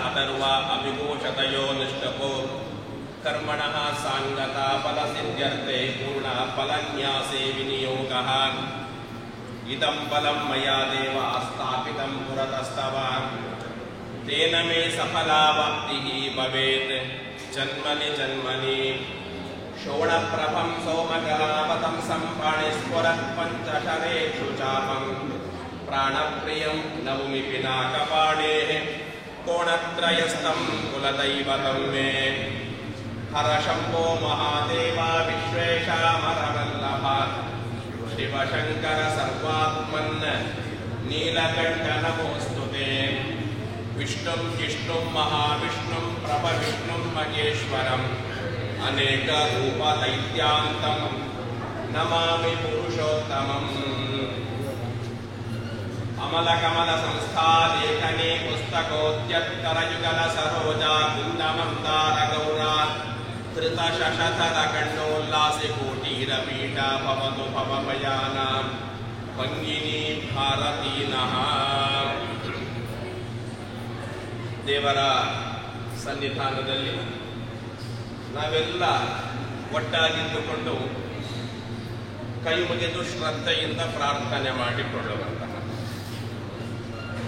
अथर्व अभिघोषतयो निष्ठपो कर्मणः सांगता फलसिद्ध्यर्थे पूर्ण फलन्यासे विनियोगः इदं फलं मया देव स्थापितं पुरतस्तव तेन मे सफलावाप्तिः भवेत् जन्मनि जन्मनि शोणप्रभं सोमकलापतं सम्प्राणिस्फुरत् पञ्चशरेषु चापं प्राणप्रियं नवमि पिनाकपाणेः कोणत्रयस्थं कुलदैवतं मे हर शम्भो महादेवा विश्वेशामरवल्लभ शिवशङ्कर सर्वात्मन् नीलकण्ठ नमोऽस्तु ते विष्णुं जिष्णुं महाविष्णुं प्रभविष्णुं महेश्वरम् अनेकरूपदैत्यान्तं नमामि पुरुषोत्तमम् अमलकमलसंस्थालेखने पुस्तकोद्यत्करयुगलसरोजा कुन्दमन्दारगौरा धृतशशधरकण्डोल्लासिकोटीरपीठा भवतु भवभयानां भङ्गिनी भारती नः ದೇವರ ಸನ್ನಿಧಾನದಲ್ಲಿ ನಾವೆಲ್ಲ ಒಟ್ಟಾಗಿದ್ದುಕೊಂಡು ಕೈ ಮುಗಿದು ಶ್ರದ್ಧೆಯಿಂದ ಪ್ರಾರ್ಥನೆ ಮಾಡಿಕೊಳ್ಳುವಂತಹ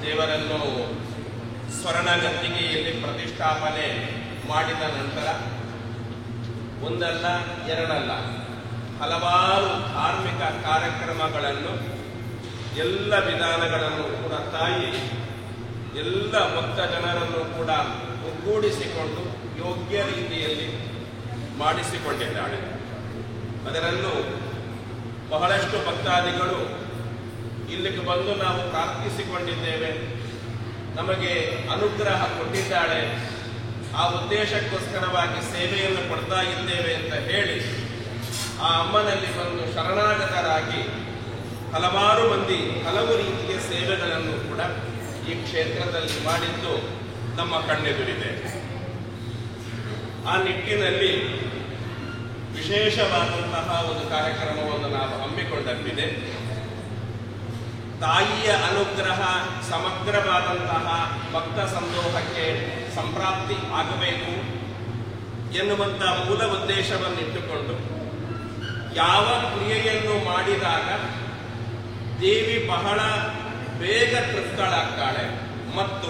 ದೇವರನ್ನು ಸ್ವರ್ಣಗದ್ದಿಗೆಯಲ್ಲಿ ಪ್ರತಿಷ್ಠಾಪನೆ ಮಾಡಿದ ನಂತರ ಒಂದಲ್ಲ ಎರಡಲ್ಲ ಹಲವಾರು ಧಾರ್ಮಿಕ ಕಾರ್ಯಕ್ರಮಗಳನ್ನು ಎಲ್ಲ ವಿಧಾನಗಳನ್ನು ಕೂಡ ತಾಯಿ ಎಲ್ಲ ಭಕ್ತ ಜನರನ್ನು ಕೂಡ ಒಗ್ಗೂಡಿಸಿಕೊಂಡು ಯೋಗ್ಯ ರೀತಿಯಲ್ಲಿ ಮಾಡಿಸಿಕೊಂಡಿದ್ದಾಳೆ. ಅದರಲ್ಲೂ ಬಹಳಷ್ಟು ಭಕ್ತಾದಿಗಳು ಇಲ್ಲಿಗೆ ಬಂದು ನಾವು ಪ್ರಾರ್ಥಿಸಿಕೊಂಡಿದ್ದೇವೆ, ನಮಗೆ ಅನುಗ್ರಹ ಕೊಟ್ಟಿದ್ದಾಳೆ, ಆ ಉದ್ದೇಶಕ್ಕೋಸ್ಕರವಾಗಿ ಸೇವೆಯನ್ನು ಕೊಡ್ತಾ ಇದ್ದೇವೆ ಅಂತ ಹೇಳಿ ಆ ಅಮ್ಮನಲ್ಲಿ ಬಂದು ಶರಣಾಗತರಾಗಿ ಹಲವಾರು ಮಂದಿ ಹಲವು ರೀತಿಯ ಸೇವೆಗಳನ್ನು ಕೂಡ ಈ ಕ್ಷೇತ್ರದಲ್ಲಿ ಮಾಡಿದ್ದು ನಮ್ಮ ಕಣ್ಣೆದುರಿದೆ. ಆ ನಿಟ್ಟಿನಲ್ಲಿ ವಿಶೇಷವಾದಂತಹ ಒಂದು ಕಾರ್ಯಕ್ರಮವನ್ನು ನಾವು ಹಮ್ಮಿಕೊಂಡಂತಿದೆ. ತಾಯಿಯ ಅನುಗ್ರಹ ಸಮಗ್ರವಾದಂತಹ ಭಕ್ತ ಸಂದೋಹಕ್ಕೆ ಸಂಪ್ರಾಪ್ತಿ ಆಗಬೇಕು ಎನ್ನುವಂಥ ಮೂಲ ಉದ್ದೇಶವನ್ನಿಟ್ಟುಕೊಂಡು ಯಾವ ಕ್ರಿಯೆಯನ್ನು ಮಾಡಿದಾಗ ದೇವಿ ಬಹಳ ಬೇಗ ತೃಪ್ತಳಾಗ್ತಾಳೆ ಮತ್ತು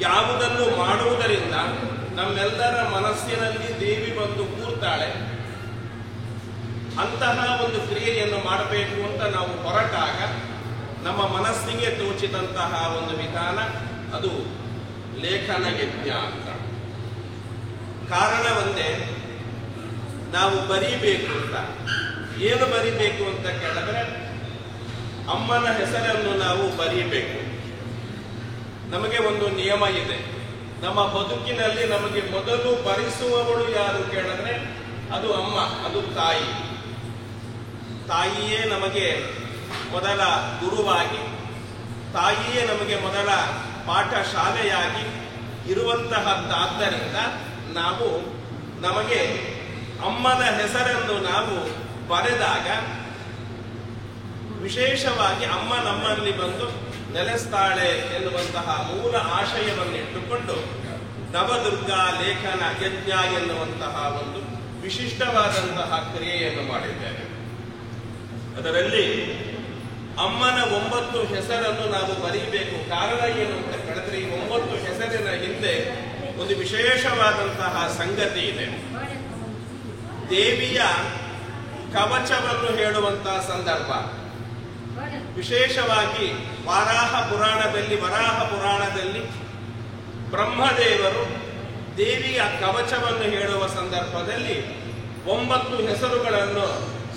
ಯಾವುದನ್ನು ಮಾಡುವುದರಿಂದ ನಮ್ಮೆಲ್ಲರ ಮನಸ್ಸಿನಲ್ಲಿ ದೇವಿ ಬಂದು ಕೂರ್ತಾಳೆ, ಅಂತಹ ಒಂದು ಕ್ರಿಯೆಯನ್ನು ಮಾಡಬೇಕು ಅಂತ ನಾವು ಹೊರಟಾಗ ನಮ್ಮ ಮನಸ್ಸಿಗೆ ತೋಚಿದಂತಹ ಒಂದು ವಿಧಾನ ಅದು ಲೇಖನ ಯಜ್ಞ ಅಂತ. ಕಾರಣ ಒಂದೇ, ನಾವು ಬರೀಬೇಕು ಅಂತ. ಏನು ಬರೀಬೇಕು ಅಂತ ಕೇಳಿದ್ರೆ ಅಮ್ಮನ ಹೆಸರನ್ನು ನಾವು ಬರೀಬೇಕು. ನಮಗೆ ಒಂದು ನಿಯಮ ಇದೆ, ನಮ್ಮ ಬದುಕಿನಲ್ಲಿ ನಮಗೆ ಮೊದಲು ಬರೆಸುವವಳು ಯಾರು ಕೇಳಿದ್ರೆ ಅದು ಅಮ್ಮ, ಅದು ತಾಯಿ. ತಾಯಿಯೇ ನಮಗೆ ಮೊದಲ ಗುರುವಾಗಿ, ತಾಯಿಯೇ ನಮಗೆ ಮೊದಲ ಪಾಠ ಶಾಲೆಯಾಗಿ ಇರುವಂತಹದ್ದಾದ್ದರಿಂದ ನಾವು ನಮಗೆ ಅಮ್ಮನ ಹೆಸರನ್ನು ನಾವು ಬರೆದಾಗ ವಿಶೇಷವಾಗಿ ಅಮ್ಮ ನಮ್ಮಲ್ಲಿ ಬಂದು ನೆಲೆಸ್ತಾಳೆ ಎನ್ನುವಂತಹ ಮೂಲ ಆಶಯವನ್ನಿಟ್ಟುಕೊಂಡು ನವದುರ್ಗಾ ಲೇಖನ ಯಜ್ಞ ಎನ್ನುವಂತಹ ಒಂದು ವಿಶಿಷ್ಟವಾದಂತಹ ಕ್ರಿಯೆಯನ್ನು ಮಾಡಿದ್ದೇವೆ. ಅದರಲ್ಲಿ ಅಮ್ಮನ 9 ಹೆಸರನ್ನು ನಾವು ಬರೀಬೇಕು. ಕಾರಣ ಏನು ಅಂತ ಹೇಳಿದ್ರೆ, ಈ 9 ಹೆಸರಿನ ಹಿಂದೆ ಒಂದು ವಿಶೇಷವಾದಂತಹ ಸಂಗತಿ ಇದೆ. ದೇವಿಯ ಕವಚವನ್ನು ಹೇಳುವಂತಹ ಸಂದರ್ಭ ವಿಶೇಷವಾಗಿ ವರಾಹ ಪುರಾಣದಲ್ಲಿ ಬ್ರಹ್ಮದೇವರು ದೇವಿಯ ಕವಚವನ್ನು ಹೇಳುವ ಸಂದರ್ಭದಲ್ಲಿ 9 ಹೆಸರುಗಳನ್ನು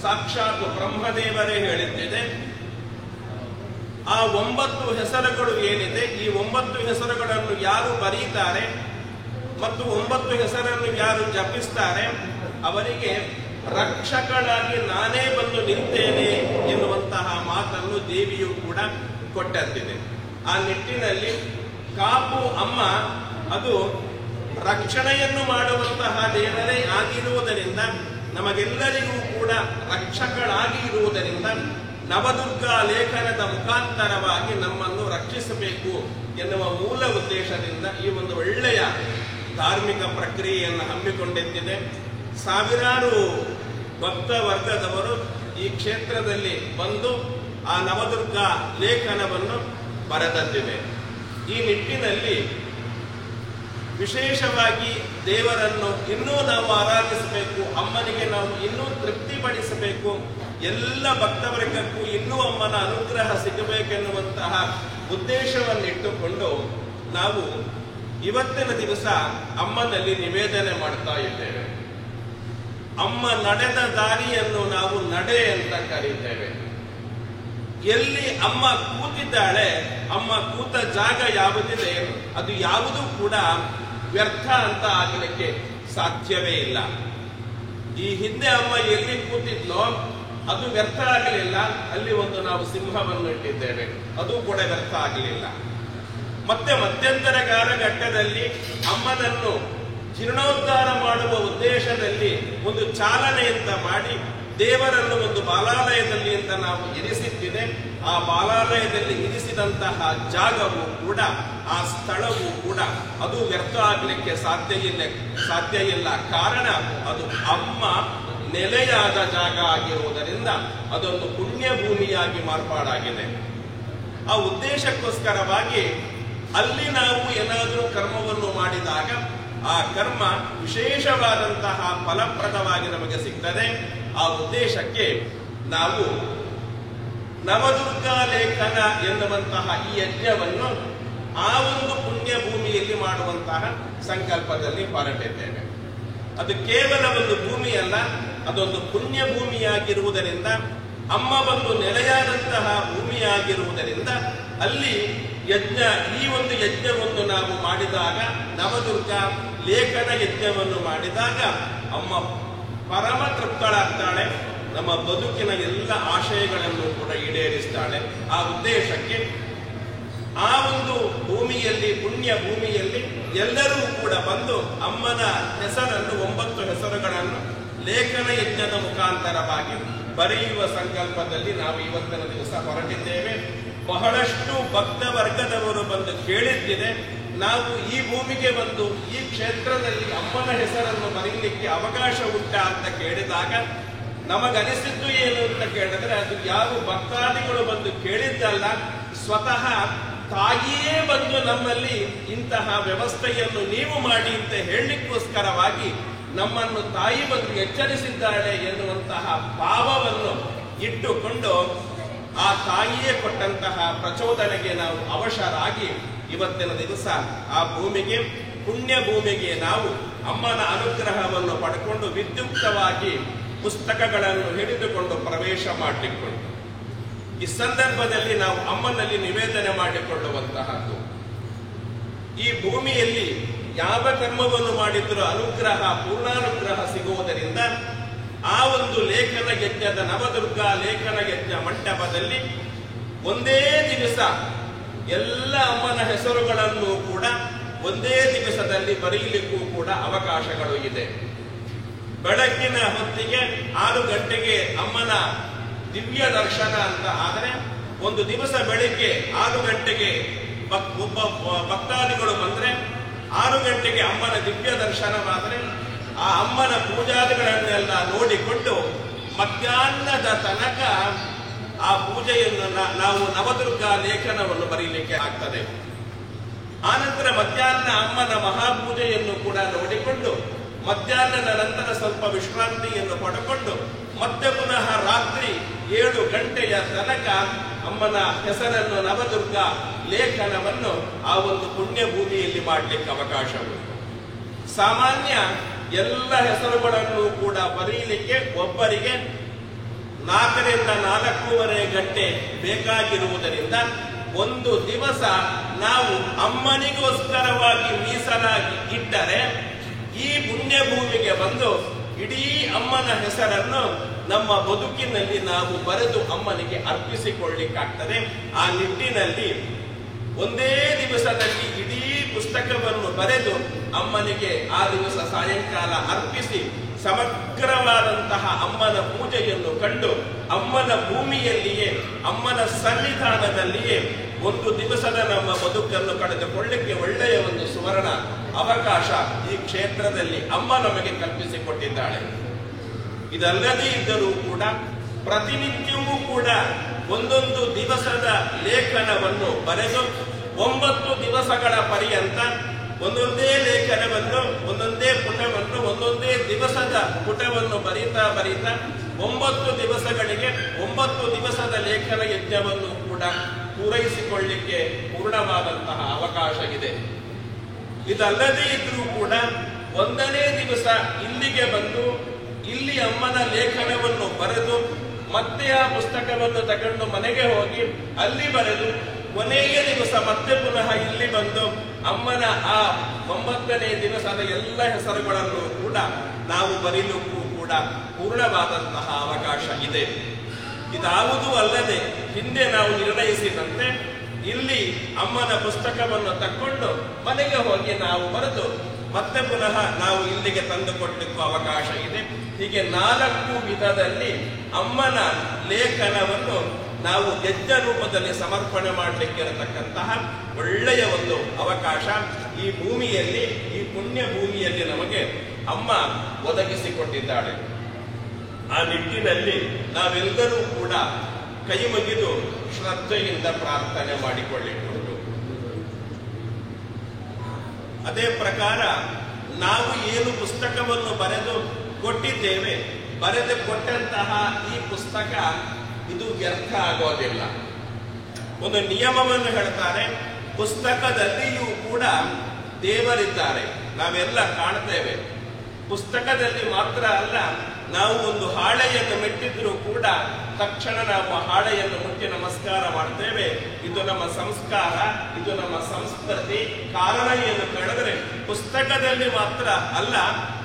ಸಾಕ್ಷಾತ್ ಬ್ರಹ್ಮದೇವರೇ ಹೇಳಿದ್ದಿದೆ. ಆ 9 ಹೆಸರುಗಳು ಏನಿದೆ, ಈ 9 ಹೆಸರುಗಳನ್ನು ಯಾರು ಬರೀತಾರೆ ಮತ್ತು 9 ಹೆಸರನ್ನು ಯಾರು ಜಪಿಸ್ತಾರೆ ಅವರಿಗೆ ರಕ್ಷಕಳಾಗಿ ನಾನೇ ಬಂದು ನಿಂತೇನೆ ಎನ್ನುವಂತಹ ಮಾತನ್ನು ದೇವಿಯು ಕೂಡ ಕೊಟ್ಟಂತಿದೆ. ಆ ನಿಟ್ಟಿನಲ್ಲಿ ಕಾಪು ಅಮ್ಮ ಅದು ರಕ್ಷಣೆಯನ್ನು ಮಾಡುವಂತಹ ದೇವರೇ ಆಗಿರುವುದರಿಂದ, ನಮಗೆಲ್ಲರಿಗೂ ಕೂಡ ರಕ್ಷಕಳಾಗಿ ಇರುವುದರಿಂದ ನವದುರ್ಗಾ ಲೇಖನದ ಮುಖಾಂತರವಾಗಿ ನಮ್ಮನ್ನು ರಕ್ಷಿಸಬೇಕು ಎನ್ನುವ ಮೂಲ ಉದ್ದೇಶದಿಂದ ಈ ಒಂದು ಒಳ್ಳೆಯ ಧಾರ್ಮಿಕ ಪ್ರಕ್ರಿಯೆಯನ್ನು ಹಮ್ಮಿಕೊಂಡಿದ್ದಿದೆ. ಸಾವಿರಾರು ಭಕ್ತ ವರ್ಗದವರು ಈ ಕ್ಷೇತ್ರದಲ್ಲಿ ಬಂದು ಆ ನವದುರ್ಗಾ ಲೇಖನವನ್ನು ಬರೆದದ್ದಿದೆ. ಈ ನಿಟ್ಟಿನಲ್ಲಿ ವಿಶೇಷವಾಗಿ ದೇವರನ್ನು ಇನ್ನೂ ನಾವು ಆರಾಧಿಸಬೇಕು, ಅಮ್ಮನಿಗೆ ನಾವು ಇನ್ನೂ ತೃಪ್ತಿಪಡಿಸಬೇಕು, ಎಲ್ಲ ಭಕ್ತವರ್ಗಕ್ಕೂ ಇನ್ನೂ ಅಮ್ಮನ ಅನುಗ್ರಹ ಸಿಗಬೇಕೆನ್ನುವಂತಹ ಉದ್ದೇಶವನ್ನಿಟ್ಟುಕೊಂಡು ನಾವು ಇವತ್ತಿನ ದಿವಸ ಅಮ್ಮನಲ್ಲಿ ನಿವೇದನೆ ಮಾಡ್ತಾ ಇದ್ದೇವೆ. ಅಮ್ಮ ನಡೆದ ದಾರಿಯನ್ನು ನಾವು ನಡೆ ಅಂತ ಕರೀತೇವೆ. ಎಲ್ಲಿ ಅಮ್ಮ ಕೂತಿದ್ದಾಳೆ, ಅಮ್ಮ ಕೂತ ಜಾಗ ಯಾವುದಿದೆ ಅದು ಯಾವುದೂ ಕೂಡ ವ್ಯರ್ಥ ಅಂತ ಆಗಲಿಕ್ಕೆ ಸಾಧ್ಯವೇ ಇಲ್ಲ. ಈ ಹಿಂದೆ ಅಮ್ಮ ಎಲ್ಲಿ ಕೂತಿದ್ನೋ ಅದು ವ್ಯರ್ಥ ಆಗಲಿಲ್ಲ. ಅಲ್ಲಿ ಒಂದು ನಾವು ಸಿಂಹವನ್ನು ಇಟ್ಟಿದ್ದೇವೆ, ಅದು ಕೂಡ ವ್ಯರ್ಥ ಆಗಲಿಲ್ಲ. ಮತ್ತೆ ಮಧ್ಯಂತರ ಕಾಲಘಟ್ಟದಲ್ಲಿ ಅಮ್ಮನನ್ನು ಜೀರ್ಣೋದ್ಧಾರ ಮಾಡುವ ಉದ್ದೇಶದಲ್ಲಿ ಒಂದು ಚಾಲನೆಯಂತ ಮಾಡಿ ದೇವರನ್ನು ಒಂದು ಬಾಲಾಲಯದಲ್ಲಿ ಅಂತ ನಾವು ಇರಿಸಿದ್ದಿದೆ. ಆ ಬಾಲಾಲಯದಲ್ಲಿ ಇರಿಸಿದಂತಹ ಜಾಗವೂ ಕೂಡ, ಆ ಸ್ಥಳವೂ ಕೂಡ ಅದು ವ್ಯರ್ಥ ಆಗಲಿಕ್ಕೆ ಸಾಧ್ಯ ಇಲ್ಲ. ಕಾರಣ ಅದು ಅಮ್ಮ ನೆಲೆಯಾದ ಜಾಗ ಆಗಿರುವುದರಿಂದ ಅದೊಂದು ಪುಣ್ಯ ಭೂಮಿಯಾಗಿ ಮಾರ್ಪಾಡಾಗಿದೆ. ಆ ಉದ್ದೇಶಕ್ಕೋಸ್ಕರವಾಗಿ ಅಲ್ಲಿ ನಾವು ಏನಾದರೂ ಕರ್ಮವನ್ನು ಮಾಡಿದಾಗ ಆ ಕರ್ಮ ವಿಶೇಷವಾದಂತಹ ಫಲಪ್ರದವಾಗಿ ನಮಗೆ ಸಿಗ್ತದೆ. ಆ ಉದ್ದೇಶಕ್ಕೆ ನಾವು ನವದುರ್ಗಾ ಲೇಖನ ಎನ್ನುವಂತಹ ಈ ಯಜ್ಞವನ್ನು ಆ ಒಂದು ಪುಣ್ಯ ಭೂಮಿಯಲ್ಲಿ ಮಾಡುವಂತಹ ಸಂಕಲ್ಪದಲ್ಲಿ ಹೊರಟಿದ್ದೇವೆ. ಅದು ಕೇವಲ ಒಂದು ಭೂಮಿಯಲ್ಲ, ಅದೊಂದು ಪುಣ್ಯ ಭೂಮಿಯಾಗಿರುವುದರಿಂದ, ಅಮ್ಮ ಒಂದು ನೆಲೆಯಾದಂತಹ ಭೂಮಿಯಾಗಿರುವುದರಿಂದ ಅಲ್ಲಿ ಈ ಒಂದು ಯಜ್ಞವನ್ನು ನಾವು ಮಾಡಿದಾಗ, ನವದುರ್ಗಾ ಲೇಖನ ಯಜ್ಞವನ್ನು ಮಾಡಿದಾಗ ಅಮ್ಮ ಪರಮ ತೃಪ್ತಳಾಗ್ತಾಳೆ. ನಮ್ಮ ಬದುಕಿನ ಎಲ್ಲ ಆಶಯಗಳನ್ನು ಕೂಡ ಈಡೇರಿಸ್ತಾಳೆ. ಆ ಉದ್ದೇಶಕ್ಕೆ ಆ ಒಂದು ಭೂಮಿಯಲ್ಲಿ, ಪುಣ್ಯ ಭೂಮಿಯಲ್ಲಿ ಎಲ್ಲರೂ ಕೂಡ ಬಂದು ಅಮ್ಮನ ಹೆಸರನ್ನು 9 ಹೆಸರುಗಳನ್ನು ಲೇಖನ ಯಜ್ಞದ ಮುಖಾಂತರವಾಗಿ ಬರೆಯುವ ಸಂಕಲ್ಪದಲ್ಲಿ ನಾವು ಇವತ್ತಿನ ದಿವಸ ಹೊರಟಿದ್ದೇವೆ. ಬಹಳಷ್ಟು ಭಕ್ತ ವರ್ಗದವರು ಬಂದು ಕೇಳಿದ್ದಿದೆ, ನಾವು ಈ ಭೂಮಿಗೆ ಬಂದು ಈ ಕ್ಷೇತ್ರದಲ್ಲಿ ಅಮ್ಮನ ಹೆಸರನ್ನು ಬರೀಲಿಕ್ಕೆ ಅವಕಾಶ ಉಂಟಾ ಅಂತ ಕೇಳಿದಾಗ ನಮಗನಿಸಿದ್ದು ಏನು ಅಂತ ಕೇಳಿದ್ರೆ, ಅದು ಯಾವ ಭಕ್ತಾದಿಗಳು ಬಂದು ಕೇಳಿದ್ದಲ್ಲ, ಸ್ವತಃ ತಾಯಿಯೇ ಬಂದು ನಮ್ಮಲ್ಲಿ ಇಂತಹ ವ್ಯವಸ್ಥೆಯನ್ನು ನೀವು ಮಾಡಿ ಅಂತ ಹೇಳಲಿಕ್ಕೋಸ್ಕರವಾಗಿ ನಮ್ಮನ್ನು ತಾಯಿ ಬಂದು ಎಚ್ಚರಿಸಿದ್ದಾಳೆ ಎನ್ನುವಂತಹ ಭಾವವನ್ನು ಇಟ್ಟುಕೊಂಡು ಆ ತಾಯಿಯೇ ಕೊಟ್ಟಂತಹ ಪ್ರಚೋದನೆಗೆ ನಾವು ಅವಶರಾಗಿ ಇವತ್ತಿನ ದಿವಸ ಆ ಭೂಮಿಗೆ, ಪುಣ್ಯ ಭೂಮಿಗೆ ನಾವು ಅಮ್ಮನ ಅನುಗ್ರಹವನ್ನು ಪಡ್ಕೊಂಡು ವಿದ್ಯುಕ್ತವಾಗಿ ಪುಸ್ತಕಗಳನ್ನು ಹಿಡಿದುಕೊಂಡು ಪ್ರವೇಶ ಮಾಡಿಕೊಂಡು ಈ ಸಂದರ್ಭದಲ್ಲಿ ನಾವು ಅಮ್ಮನಲ್ಲಿ ನಿವೇದನೆ ಮಾಡಿಕೊಳ್ಳುವಂತಹದ್ದು, ಈ ಭೂಮಿಯಲ್ಲಿ ಯಾವ ಕರ್ಮವನ್ನು ಮಾಡಿದರೂ ಅನುಗ್ರಹ, ಪೂರ್ಣಾನುಗ್ರಹ ಸಿಗುವುದರಿಂದ ಆ ಒಂದು ಲೇಖನ ಯಜ್ಞದ ನವದುರ್ಗಾ ಲೇಖನ ಯಜ್ಞ ಮಂಟಪದಲ್ಲಿ ಒಂದೇ ದಿವಸ ಎಲ್ಲ ಅಮ್ಮನ ಹೆಸರುಗಳನ್ನು ಕೂಡ ಒಂದೇ ದಿವಸದಲ್ಲಿ ಬರೆಯಲಿಕ್ಕೂ ಕೂಡ ಅವಕಾಶಗಳು ಇದೆ. ಬೆಳಗ್ಗಿನ ಹೊತ್ತಿಗೆ 6 ಗಂಟೆಗೆ ಅಮ್ಮನ ದಿವ್ಯ ದರ್ಶನ ಅಂತ ಆದರೆ, ಒಂದು ದಿವಸ ಬೆಳಿಗ್ಗೆ 6 ಗಂಟೆಗೆ ಒಬ್ಬ ಭಕ್ತಾದಿಗಳು ಬಂದ್ರೆ 6 ಗಂಟೆಗೆ ಅಮ್ಮನ ದಿವ್ಯ ದರ್ಶನವಾದರೆ ಆ ಅಮ್ಮನ ಪೂಜಾದಿಗಳನ್ನೆಲ್ಲ ನೋಡಿಕೊಂಡು ಮಧ್ಯಾಹ್ನದ ತನಕ ಆ ಪೂಜೆಯನ್ನು ನಾವು ನವದುರ್ಗಾ ಲೇಖನವನ್ನು ಬರೀಲಿಕ್ಕೆ ಆಗ್ತದೆ. ಆನಂತರ ಮಧ್ಯಾಹ್ನ ಅಮ್ಮನ ಮಹಾಪೂಜೆಯನ್ನು ಕೂಡ ನೋಡಿಕೊಂಡು ಮಧ್ಯಾಹ್ನದ ನಂತರ ಸ್ವಲ್ಪ ವಿಶ್ರಾಂತಿಯನ್ನು ಪಡೆಕೊಂಡು ಮತ್ತೆ ಪುನಃ ರಾತ್ರಿ 7 ಗಂಟೆಯ ತನಕ ಅಮ್ಮನ ಹೆಸರನ್ನು ನವದುರ್ಗಾ ಲೇಖನವನ್ನು ಆ ಒಂದು ಪುಣ್ಯ ಭೂಮಿಯಲ್ಲಿ ಮಾಡಲಿಕ್ಕೆ ಅವಕಾಶವಿದೆ. ಸಾಮಾನ್ಯ ಎಲ್ಲ ಹೆಸರುಗಳನ್ನು ಕೂಡ ಬರೀಲಿಕ್ಕೆ ಒಬ್ಬರಿಗೆ 4 ರಿಂದ 4.5 ಗಂಟೆ ಬೇಕಾಗಿರುವುದರಿಂದ ಒಂದು ದಿವಸ ನಾವು ಅಮ್ಮನಿಗೋಸ್ಕರವಾಗಿ ಮೀಸಲಾಗಿ ಇಟ್ಟರೆ ಈ ಪುಣ್ಯ ಭೂಮಿಗೆ ಬಂದು ಇಡೀ ಅಮ್ಮನ ಹೆಸರನ್ನು ನಮ್ಮ ಬದುಕಿನಲ್ಲಿ ನಾವು ಬರೆದು ಅಮ್ಮನಿಗೆ ಅರ್ಪಿಸಿಕೊಳ್ಳಿಕ್ಕಾಗ್ತದೆ. ಆ ನಿಟ್ಟಿನಲ್ಲಿ ಒಂದೇ ದಿವಸದಲ್ಲಿ ಇಡೀ ಪುಸ್ತಕವನ್ನು ಬರೆದು ಅಮ್ಮನಿಗೆ ಆ ದಿವಸ ಸಾಯಂಕಾಲ ಅರ್ಪಿಸಿ ಸಮಗ್ರವಾದಂತಹ ಅಮ್ಮನ ಪೂಜೆಯನ್ನು ಕಂಡು ಅಮ್ಮನ ಭೂಮಿಯಲ್ಲಿಯೇ ಅಮ್ಮನ ಸನ್ನಿಧಾನದಲ್ಲಿಯೇ ಒಂದು ದಿವಸದ ನಮ್ಮ ಬದುಕನ್ನು ಕಳೆದುಕೊಳ್ಳಿಕ್ಕೆ ಒಳ್ಳೆಯ ಒಂದು ಸುವರ್ಣ ಅವಕಾಶ ಈ ಕ್ಷೇತ್ರದಲ್ಲಿ ಅಮ್ಮ ನಮಗೆ ಕಲ್ಪಿಸಿಕೊಟ್ಟಿದ್ದಾಳೆ. ಇದಲ್ಲದೇ ಇದ್ದರೂ ಕೂಡ ಪ್ರತಿನಿತ್ಯವೂ ಕೂಡ ಒಂದೊಂದು ದಿವಸದ ಲೇಖನವನ್ನು ಬರೆದು 9 ದಿವಸಗಳ ಪರ್ಯಂತ ಒಂದೊಂದೇ ಲೇಖನವನ್ನು, ಒಂದೊಂದೇ ಪುಟವನ್ನು, ಒಂದೊಂದೇ ದಿವಸದ ಪುಟವನ್ನು ಬರೀತಾ 9 ದಿವಸಗಳಿಗೆ 9 ದಿವಸದ ಲೇಖನ ಯಜ್ಞವನ್ನು ಕೂಡ ಪೂರೈಸಿಕೊಳ್ಳಿಕ್ಕೆ ಪೂರ್ಣವಾದಂತಹ ಅವಕಾಶ ಇದೆ. ಇದಲ್ಲದೇ ಇದ್ರೂ ಕೂಡ 1ನೇ ದಿವಸ ಇಲ್ಲಿಗೆ ಬಂದು ಇಲ್ಲಿ ಅಮ್ಮನ ಲೇಖನವನ್ನು ಬರೆದು ಮತ್ತೆ ಆ ಪುಸ್ತಕವನ್ನು ತಗೊಂಡು ಮನೆಗೆ ಹೋಗಿ ಅಲ್ಲಿ ಬರೆದು ಕೊನೆಯ ದಿವಸ ಮತ್ತೆ ಪುನಃ ಇಲ್ಲಿ ಬಂದು ಅಮ್ಮನ ಆ 9ನೇ ದಿವಸದ ಎಲ್ಲ ಹೆಸರುಗಳನ್ನು ಕೂಡ ನಾವು ಬರೀಲಿಕ್ಕೂ ಕೂಡ ಪೂರ್ಣವಾದಂತಹ ಅವಕಾಶ ಇದೆ. ಇದಾವುದೂ ಅಲ್ಲದೆ ಹಿಂದೆ ನಾವು ನಿರ್ಣಯಿಸಿದಂತೆ ಇಲ್ಲಿ ಅಮ್ಮನ ಪುಸ್ತಕವನ್ನು ತಕ್ಕೊಂಡು ಮನೆಗೆ ಹೋಗಿ ನಾವು ಬರೆದು ಮತ್ತೆ ಪುನಃ ನಾವು ಇಲ್ಲಿಗೆ ತಂದುಕೊಡ್ಲಿಕ್ಕೂ ಅವಕಾಶ ಇದೆ. ಹೀಗೆ 4 ವಿಧದಲ್ಲಿ ಅಮ್ಮನ ಲೇಖನವನ್ನು ನಾವು ಯಜ್ಞ ರೂಪದಲ್ಲಿ ಸಮರ್ಪಣೆ ಮಾಡಲಿಕ್ಕಿರತಕ್ಕಂತಹ ಒಳ್ಳೆಯ ಒಂದು ಅವಕಾಶ ಈ ಭೂಮಿಯಲ್ಲಿ, ಈ ಪುಣ್ಯ ಭೂಮಿಯಲ್ಲಿ ನಮಗೆ ಅಮ್ಮ ಒದಗಿಸಿಕೊಟ್ಟಿದ್ದಾಳೆ. ಆ ನಿಟ್ಟಿನಲ್ಲಿ ನಾವೆಲ್ಲರೂ ಕೂಡ ಕೈ ಮುಗಿದು ಶ್ರದ್ಧೆಯಿಂದ ಪ್ರಾರ್ಥನೆ ಮಾಡಿಕೊಳ್ಳಿಕೊಂಡು, ಅದೇ ಪ್ರಕಾರ ನಾವು ಏನು ಪುಸ್ತಕವನ್ನು ಬರೆದು ಕೊಟ್ಟಿದ್ದೇವೆ, ಬರೆದು ಕೊಟ್ಟಂತಹ ಈ ಪುಸ್ತಕ ಇದು ವ್ಯರ್ಥ ಆಗೋದಿಲ್ಲ. ಒಂದು ನಿಯಮವನ್ನು ಹೇಳ್ತಾರೆ, ಪುಸ್ತಕದಲ್ಲಿಯೂ ಕೂಡ ದೇವರಿದ್ದಾರೆ, ನಾವೆಲ್ಲ ಕಾಣ್ತೇವೆ. ಪುಸ್ತಕದಲ್ಲಿ ಮಾತ್ರ ಅಲ್ಲ, ನಾವು ಒಂದು ಹಾಳೆಯನ್ನು ಮೆಟ್ಟಿದ್ರೂ ಕೂಡ ತಕ್ಷಣ ನಾವು ಹಾಳೆಯನ್ನು ಮುಟ್ಟಿ ನಮಸ್ಕಾರ ಮಾಡ್ತೇವೆ. ಇದು ನಮ್ಮ ಸಂಸ್ಕಾರ, ಇದು ನಮ್ಮ ಸಂಸ್ಕೃತಿ. ಕಾರಣ ಏನು ಕೇಳಿದ್ರೆ, ಪುಸ್ತಕದಲ್ಲಿ ಮಾತ್ರ ಅಲ್ಲ,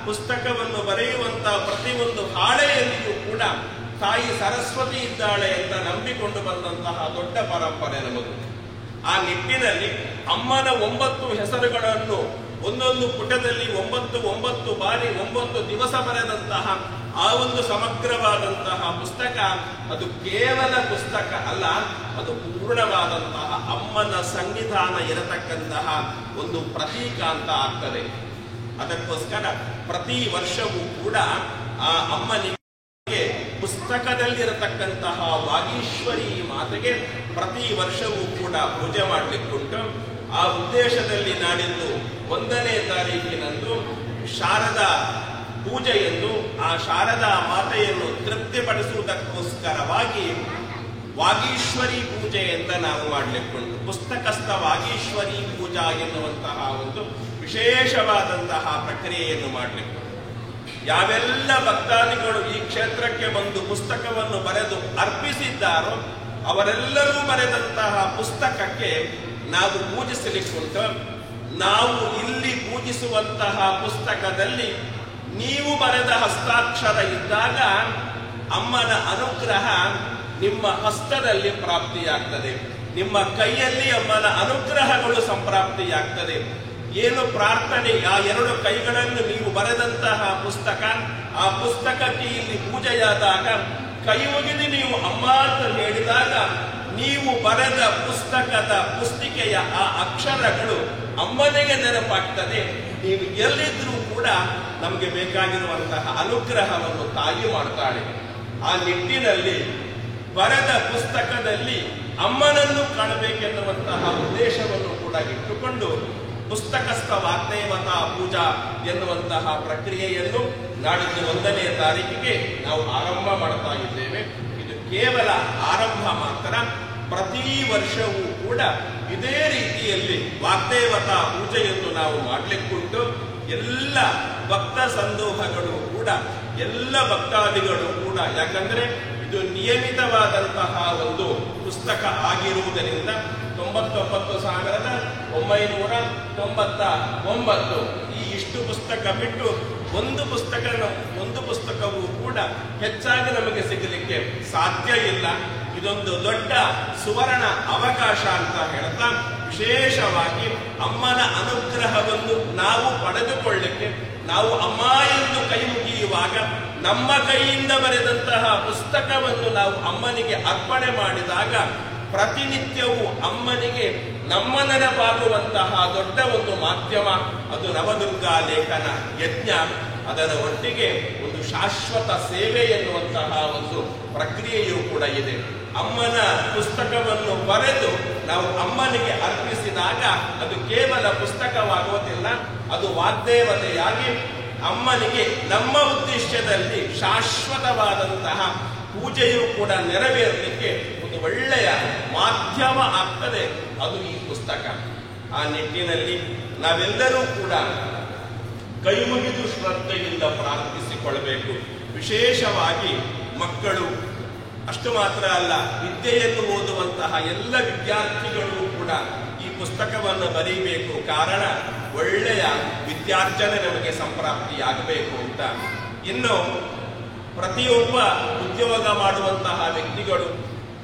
ಪುಸ್ತಕವನ್ನು ಬರೆಯುವಂತಹ ಪ್ರತಿಯೊಂದು ಹಾಳೆಯಲ್ಲಿಯೂ ಕೂಡ ತಾಯಿ ಸರಸ್ವತಿ ಇದ್ದಾಳೆ ಅಂತ ನಂಬಿಕೊಂಡು ಬಂದಂತಹ ದೊಡ್ಡ ಪರಂಪರೆ ನಮದು. ಆ ನಿಟ್ಟಿನಲ್ಲಿ ಅಮ್ಮನ 9 ಹೆಸರುಗಳನ್ನು ಒಂದೊಂದು ಪುಟದಲ್ಲಿ 9 ಬಾರಿ 9 ದಿವಸ ಬರೆದಂತಹ ಆ ಒಂದು ಸಮಗ್ರವಾದಂತಹ ಪುಸ್ತಕ, ಅದು ಕೇವಲ ಪುಸ್ತಕ ಅಲ್ಲ, ಅದು ಪೂರ್ಣವಾದಂತಹ ಅಮ್ಮನ ಸನ್ನಿಧಾನ ಇರತಕ್ಕಂತಹ ಒಂದು ಪ್ರತೀಕ ಅಂತ ಆಗ್ತದೆ. ಅದಕ್ಕೋಸ್ಕರ ಪ್ರತಿ ವರ್ಷವೂ ಕೂಡ ಆ ಅಮ್ಮನಿಗೆ ಪುಸ್ತಕದಲ್ಲಿರತಕ್ಕಂತಹ ವಾಗೀಶ್ವರಿ ಮಾತೆಗೆ ಪ್ರತಿ ವರ್ಷವೂ ಕೂಡ ಪೂಜೆ ಮಾಡಲಿಕ್ಕುಂಟು. ಆ ಉದ್ದೇಶದಲ್ಲಿ ನಾಡಿದ್ದು 1ನೇ ತಾರೀಕಿನಂದು ಶಾರದಾ ಪೂಜೆಯೆಂದು ಆ ಶಾರದಾ ಮಾತೆಯನ್ನು ತೃಪ್ತಿಪಡಿಸುವುದಕ್ಕೋಸ್ಕರವಾಗಿ ವಾಗೀಶ್ವರಿ ಪೂಜೆ ಅಂತ ನಾವು ಮಾಡಲಿಕ್ಕುಂಟು. ಪುಸ್ತಕಸ್ಥ ವಾಗೀಶ್ವರಿ ಪೂಜಾ ಎನ್ನುವಂತಹ ಒಂದು ವಿಶೇಷವಾದಂತಹ ಪ್ರಕ್ರಿಯೆಯನ್ನು ಮಾಡಲಿಕ್ಕುಂಟು. ಯಾವೆಲ್ಲ ಭಕ್ತಾದಿಗಳು ಈ ಕ್ಷೇತ್ರಕ್ಕೆ ಬಂದು ಪುಸ್ತಕವನ್ನು ಬರೆದು ಅರ್ಪಿಸಿದ್ದಾರೋ ಅವರೆಲ್ಲರೂ ಬರೆದಂತಹ ಪುಸ್ತಕಕ್ಕೆ ನಾವು ಪೂಜಿಸಲಿಕ್ಕುಂಟು. ನಾವು ಇಲ್ಲಿ ಪೂಜಿಸುವಂತಹ ಪುಸ್ತಕದಲ್ಲಿ ನೀವು ಬರೆದ ಹಸ್ತಾಕ್ಷರ ಇದ್ದಾಗ ಅಮ್ಮನ ಅನುಗ್ರಹ ನಿಮ್ಮ ಹಸ್ತದಲ್ಲಿ ಪ್ರಾಪ್ತಿಯಾಗ್ತದೆ, ನಿಮ್ಮ ಕೈಯಲ್ಲಿ ಅಮ್ಮನ ಅನುಗ್ರಹಗಳು ಸಂಪ್ರಾಪ್ತಿಯಾಗ್ತದೆ. ಏನು ಪ್ರಾರ್ಥನೆ, ಆ 2 ಕೈಗಳನ್ನು ನೀವು ಬರೆದಂತಹ ಪುಸ್ತಕ, ಆ ಪುಸ್ತಕಕ್ಕೆ ಇಲ್ಲಿ ಪೂಜೆಯಾದಾಗ ಕೈ ಮುಗಿದು ನೀವು ಅಮ್ಮ ಅಂತ ಹೇಳಿದಾಗ ನೀವು ಬರೆದ ಪುಸ್ತಕದ ಪುಸ್ತಿಕೆಯ ಆ ಅಕ್ಷರಗಳು ಅಮ್ಮನಿಗೆ ನೆನಪಾಗ್ತದೆ. ನೀವು ಎಲ್ಲಿದ್ರೂ ಕೂಡ ನಮಗೆ ಬೇಕಾಗಿರುವಂತಹ ಅನುಗ್ರಹವನ್ನು ತಾಯಿ ಮಾಡ್ತಾಳೆ. ಆ ನಿಟ್ಟಿನಲ್ಲಿ ಬರೆದ ಪುಸ್ತಕದಲ್ಲಿ ಅಮ್ಮನನ್ನು ಕಾಣಬೇಕೆನ್ನುವಂತಹ ಉದ್ದೇಶವನ್ನು ಕೂಡ ಇಟ್ಟುಕೊಂಡು ಪುಸ್ತಕಸ್ಥ ವಾಗ್ದೇವತಾ ಪೂಜಾ ಎನ್ನುವಂತಹ ಪ್ರಕ್ರಿಯೆಯನ್ನು ನಾಡಿದ್ದು 1ನೇ ತಾರೀಕಿಗೆ ನಾವು ಆರಂಭ ಮಾಡ್ತಾ ಇದ್ದೇವೆ. ಇದು ಕೇವಲ ಆರಂಭ ಮಾತ್ರ. ಪ್ರತಿ ವರ್ಷವೂ ಕೂಡ ಇದೇ ರೀತಿಯಲ್ಲಿ ವಾಗ್ದೇವತಾ ಪೂಜೆಯನ್ನು ನಾವು ಮಾಡಲಿಕ್ಕುಂಟು. ಎಲ್ಲ ಭಕ್ತ ಸಂದೋಹಗಳು ಕೂಡ, ಎಲ್ಲ ಭಕ್ತಾದಿಗಳು ಕೂಡ, ಯಾಕಂದ್ರೆ ಇದು ನಿಯಮಿತವಾದಂತಹ ಒಂದು ಪುಸ್ತಕ ಆಗಿರುವುದರಿಂದ 99,999 ಈ ಇಷ್ಟು ಪುಸ್ತಕ ಬಿಟ್ಟು ಒಂದು ಪುಸ್ತಕವೂ ಕೂಡ ಹೆಚ್ಚಾಗಿ ನಮಗೆ ಸಿಗಲಿಕ್ಕೆ ಸಾಧ್ಯ ಇಲ್ಲ. ಇದೊಂದು ದೊಡ್ಡ ಸುವರ್ಣ ಅವಕಾಶ ಅಂತ ಹೇಳ್ತಾ, ವಿಶೇಷವಾಗಿ ಅಮ್ಮನ ಅನುಗ್ರಹವನ್ನು ನಾವು ಪಡೆದುಕೊಳ್ಳಲಿಕ್ಕೆ ನಾವು ಅಮ್ಮ ಎಂದು ಕೈ ಮುಗಿಯುವಾಗ ನಮ್ಮ ಕೈಯಿಂದ ಬರೆದಂತಹ ಪುಸ್ತಕವನ್ನು ನಾವು ಅಮ್ಮನಿಗೆ ಅರ್ಪಣೆ ಮಾಡಿದಾಗ ಪ್ರತಿನಿತ್ಯವೂ ಅಮ್ಮನಿಗೆ ನಮ್ಮ ನೆನಪಾಗುವಂತಹ ದೊಡ್ಡ ಒಂದು ಮಾಧ್ಯಮ ಅದು ನವದುರ್ಗಾ ಲೇಖನ ಯಜ್ಞ. ಅದರ ಒಟ್ಟಿಗೆ ಒಂದು ಶಾಶ್ವತ ಸೇವೆ ಎನ್ನುವಂತಹ ಒಂದು ಪ್ರಕ್ರಿಯೆಯೂ ಕೂಡ ಇದೆ. ಅಮ್ಮನ ಪುಸ್ತಕವನ್ನು ಬರೆದು ನಾವು ಅಮ್ಮನಿಗೆ ಅರ್ಪಿಸಿದಾಗ ಅದು ಕೇವಲ ಪುಸ್ತಕವಾಗುವುದಿಲ್ಲ, ಅದು ವಾಗ್ದೇವತೆಯಾಗಿ ಅಮ್ಮನಿಗೆ ನಮ್ಮ ಉದ್ದೇಶದಲ್ಲಿ ಶಾಶ್ವತವಾದಂತಹ ಪೂಜೆಯೂ ಕೂಡ ನೆರವೇರಲಿಕ್ಕೆ ಒಂದು ಒಳ್ಳೆಯ ಮಾಧ್ಯಮ ಆಗ್ತದೆ, ಅದು ಈ ಪುಸ್ತಕ. ಆ ನಿಟ್ಟಿನಲ್ಲಿ ನಾವೆಲ್ಲರೂ ಕೂಡ ಕೈ ಮುಗಿದು ಶ್ರದ್ಧೆಯಿಂದ ಪ್ರಾರ್ಥಿಸಿಕೊಳ್ಳಬೇಕು. ವಿಶೇಷವಾಗಿ ಮಕ್ಕಳು, ಅಷ್ಟು ಮಾತ್ರ ಅಲ್ಲ, ವಿದ್ಯೆಯನ್ನು ಓದುವಂತಹ ಎಲ್ಲ ವಿದ್ಯಾರ್ಥಿಗಳು ಕೂಡ ಈ ಪುಸ್ತಕವನ್ನು ಬರೀಬೇಕು. ಕಾರಣ ಒಳ್ಳೆಯ ವಿದ್ಯಾರ್ಜನೆ ನಮಗೆ ಸಂಪ್ರಾಪ್ತಿಯಾಗಬೇಕು ಅಂತ. ಇನ್ನು ಪ್ರತಿಯೊಬ್ಬ ಉದ್ಯೋಗ ಮಾಡುವಂತಹ ವ್ಯಕ್ತಿಗಳು,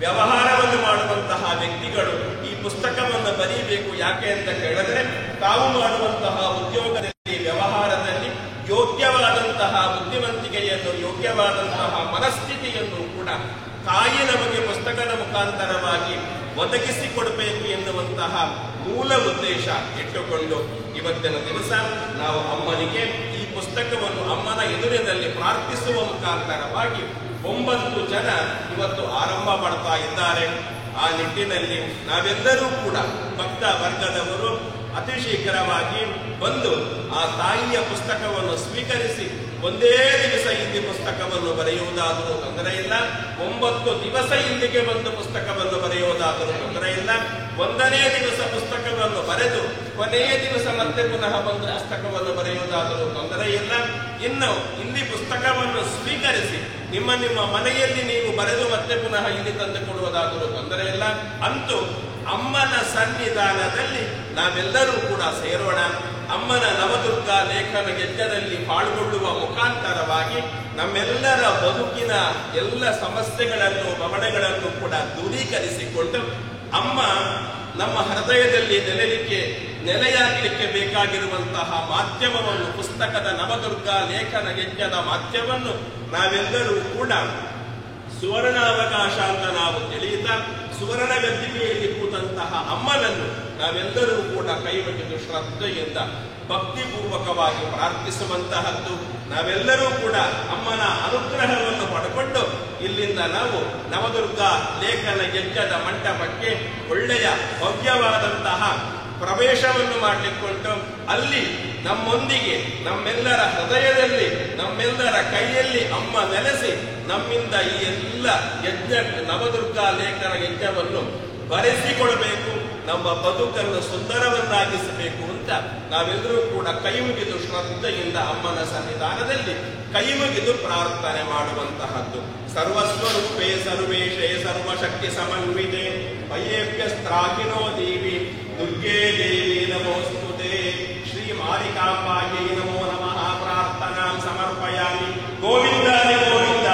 ವ್ಯವಹಾರವನ್ನು ಮಾಡುವಂತಹ ವ್ಯಕ್ತಿಗಳು ಈ ಪುಸ್ತಕವನ್ನು ಬರೀಬೇಕು. ಯಾಕೆ ಅಂತ ಕೇಳಿದ್ರೆ, ತಾವು ಮಾಡುವಂತಹ ಉದ್ಯೋಗದಲ್ಲಿ, ವ್ಯವಹಾರದಲ್ಲಿ ಯೋಗ್ಯವಾದಂತಹ ಬುದ್ಧಿವಂತಿಕೆಯನ್ನು, ಯೋಗ್ಯವಾದಂತಹ ಮನಸ್ಥಿತಿಯನ್ನು ಕೂಡ ತಾಯಿ ನಮಗೆ ಪುಸ್ತಕದ ಮುಖಾಂತರವಾಗಿ ಒದಗಿಸಿಕೊಡಬೇಕು ಎನ್ನುವಂತಹ ಮೂಲ ಉದ್ದೇಶ ಇಟ್ಟುಕೊಂಡು ಇವತ್ತಿನ ದಿವಸ ನಾವು ಅಮ್ಮನಿಗೆ ಈ ಪುಸ್ತಕವನ್ನು ಅಮ್ಮನ ಎದುರಿನಲ್ಲಿ ಪ್ರಾರ್ಥಿಸುವ ಮುಖಾಂತರವಾಗಿ 9 ಜನ ಇವತ್ತು ಆರಂಭ ಮಾಡ್ತಾ ಇದ್ದಾರೆ. ಆ ನಿಟ್ಟಿನಲ್ಲಿ ನಾವೆಲ್ಲರೂ ಕೂಡ ಭಕ್ತ ವರ್ಗದವರು ಅತಿ ಶೀಘ್ರವಾಗಿ ಬಂದು ಆ ತಾಯಿಯ ಪುಸ್ತಕವನ್ನು ಸ್ವೀಕರಿಸಿ ಒಂದೇ ದಿವಸ ಇಲ್ಲಿ ಪುಸ್ತಕವನ್ನು ಬರೆಯುವುದಾದರೂ ತೊಂದರೆ ಇಲ್ಲ, 9 ದಿವಸ ಇಲ್ಲಿಗೆ ಬಂದು ಪುಸ್ತಕವನ್ನು ಬರೆಯುವುದಾದರೂ ತೊಂದರೆ ಇಲ್ಲ. 1ನೇ ದಿವಸ ಪುಸ್ತಕವನ್ನು ಬರೆದು ಕೊನೆಯ ದಿವಸ ಮತ್ತೆ ಪುನಃ ಬಂದು ಪುಸ್ತಕವನ್ನು ಬರೆಯುವುದಾದರೂ ತೊಂದರೆ ಇಲ್ಲ. ಇನ್ನು ಇಲ್ಲಿ ಪುಸ್ತಕವನ್ನು ಸ್ವೀಕರಿಸಿ ನಿಮ್ಮ ನಿಮ್ಮ ಮನೆಯಲ್ಲಿ ನೀವು ಬರೆದು ಮತ್ತೆ ಪುನಃ ಇಲ್ಲಿ ತಂದು ಕೊಡುವುದಾದರೂ ತೊಂದರೆ ಇಲ್ಲ. ಅಂತೂ ಅಮ್ಮನ ಸನ್ನಿಧಾನದಲ್ಲಿ ನಾವೆಲ್ಲರೂ ಕೂಡ ಸೇರೋಣ. ಅಮ್ಮನ ನವದುರ್ಗಾ ಲೇಖನ ಯಜ್ಞದಲ್ಲಿ ಪಾಲ್ಗೊಳ್ಳುವ ಮುಖಾಂತರವಾಗಿ ನಮ್ಮೆಲ್ಲರ ಬದುಕಿನ ಎಲ್ಲ ಸಮಸ್ಯೆಗಳನ್ನು, ಬವಣೆಗಳನ್ನು ಕೂಡ ದೂರೀಕರಿಸಿಕೊಂಡು ಅಮ್ಮ ನಮ್ಮ ಹೃದಯದಲ್ಲಿ ನೆಲೆಯಾಗಲಿಕ್ಕೆ ಬೇಕಾಗಿರುವಂತಹ ಮಾಧ್ಯಮವನ್ನು, ಪುಸ್ತಕದ ನವದುರ್ಗಾ ಲೇಖನ ಯಜ್ಞದ ಮಾಧ್ಯಮವನ್ನು ನಾವೆಲ್ಲರೂ ಕೂಡ ಸುವರ್ಣಾವಕಾಶ ಅಂತ ನಾವು ತಿಳಿಯುತ್ತಾ, ಸುವರ್ಣ ಗದ್ದಿಗೆಯಲ್ಲಿ ಕೂತಂತಹ ಅಮ್ಮನನ್ನು ನಾವೆಲ್ಲರೂ ಕೂಡ ಕೈ ಮುಗಿದು ಶ್ರದ್ಧೆಯಿಂದ ಭಕ್ತಿಪೂರ್ವಕವಾಗಿ ಪ್ರಾರ್ಥಿಸುವಂತಹದ್ದು. ನಾವೆಲ್ಲರೂ ಕೂಡ ಅಮ್ಮನ ಅನುಗ್ರಹವನ್ನು ಪಡೆದುಕೊಂಡು ಇಲ್ಲಿಂದ ನಾವು ನವದುರ್ಗಾ ಲೇಖನ ಯಜ್ಞದ ಮಂಟಪಕ್ಕೆ ಒಳ್ಳೆಯ ಭವ್ಯವಾದಂತಹ ಪ್ರವೇಶವನ್ನು ಮಾಡಲಿಕ್ಕುಂಟು. ಅಲ್ಲಿ ನಮ್ಮೊಂದಿಗೆ, ನಮ್ಮೆಲ್ಲರ ಹೃದಯದಲ್ಲಿ, ನಮ್ಮೆಲ್ಲರ ಕೈಯಲ್ಲಿ ಅಮ್ಮ ನೆಲೆಸಿ ನಮ್ಮಿಂದ ಈ ಎಲ್ಲ ಯಜ್ಞ, ನವದುರ್ಗಾ ಲೇಖನ ಯಜ್ಞವನ್ನು ಬರೆಸಿಕೊಡಬೇಕು, ನಮ್ಮ ಬದುಕನ್ನು ಸುಂದರವನ್ನಾಗಿಸಬೇಕು ಅಂತ ನಾವೆಲ್ಲರೂ ಕೂಡ ಕೈ ಮುಗಿದು ಶ್ರದ್ಧೆಯಿಂದ ಅಮ್ಮನ ಸನ್ನಿಧಾನದಲ್ಲಿ ಕೈ ಮುಗಿದು ಪ್ರಾರ್ಥನೆ ಮಾಡುವಂತಹದ್ದು. ಸರ್ವಸ್ವರೂಪೇ ಸರ್ವೇಶೇ ಸರ್ವಶಕ್ತಿ ಸಮನ್ವಿತೆ ಭಯೇಭ್ಯಸ್ತ್ರಾಹಿನೋ ದೇವಿ ದುರ್ಗೇ ದೇವಿ ನಮೋಸ್ತುತೆ. ಶ್ರೀ ಮಾರಿಕಾಂಬಾಯೈ ನಮೋ ನಮಃ ಪ್ರಾರ್ಥನಾಂ ಸಮರ್ಪಯಾಮಿ. Govinda Govinda.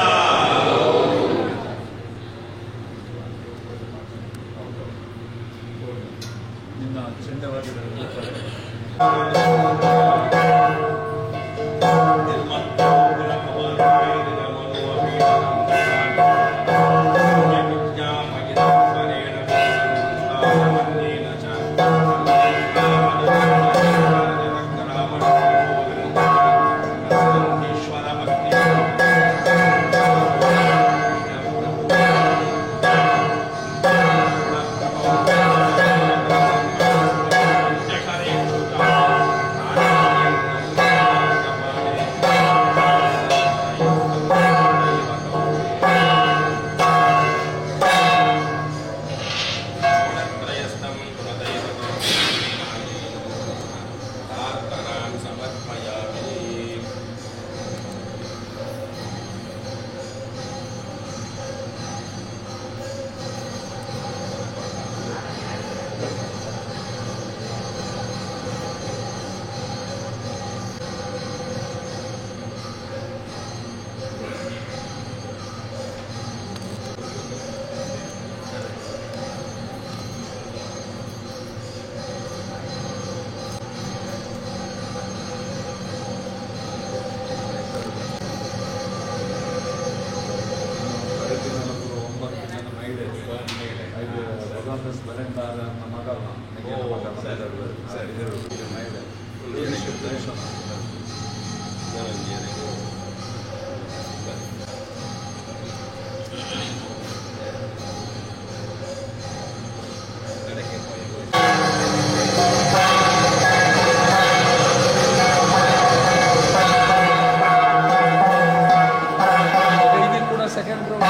Mrs. Barendara Namagala, second round.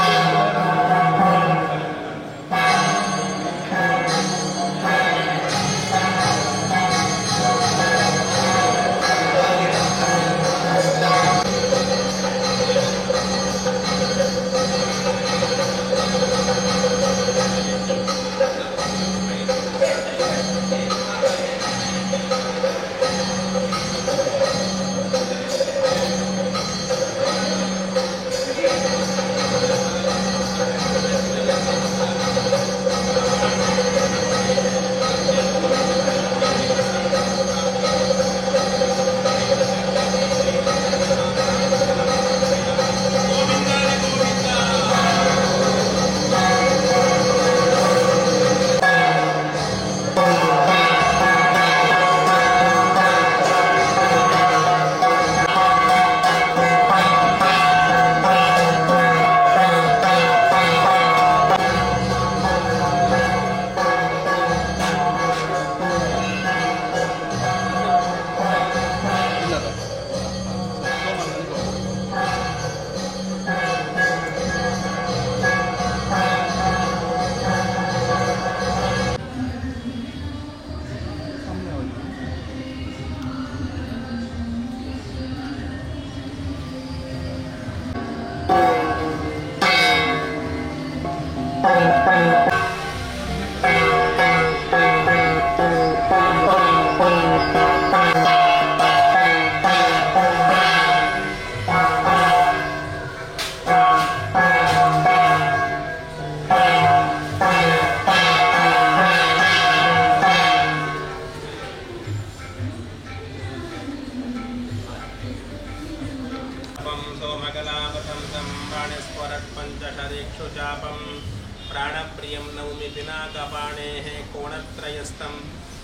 प्राणप्रियं नौमि पिनाकपाणेः कोणत्रयस्थं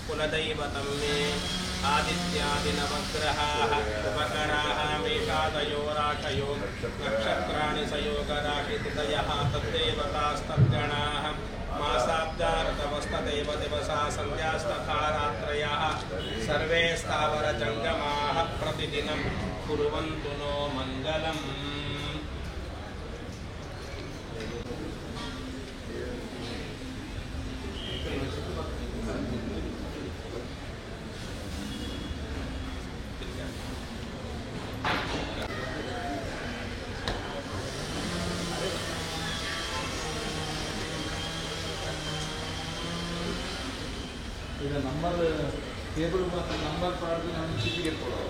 कुलदैवतं मे आदित्यादिनवग्रहाः उपकराः मेषादयो राशयो नक्षत्राणि सयोगराशितुदयः तद्देवतास्तद्गणाः मासाब्दार्तवस्तदेव दिवसा सन्ध्यास्तथा रात्रयः सर्वे स्थावरजङ्गमाः प्रतिदिनं कुर्वन्तु नो मङ्गलम्. ಈಗ ನಂಬರ್ ಟೇಬಲ್ ಮತ್ತು ನಂಬರ್ ಪ್ರಾಡಕ್ಟ್ ನಾನು ಚಿಟ್ಟಿಗೆ ಕೊಡೋದು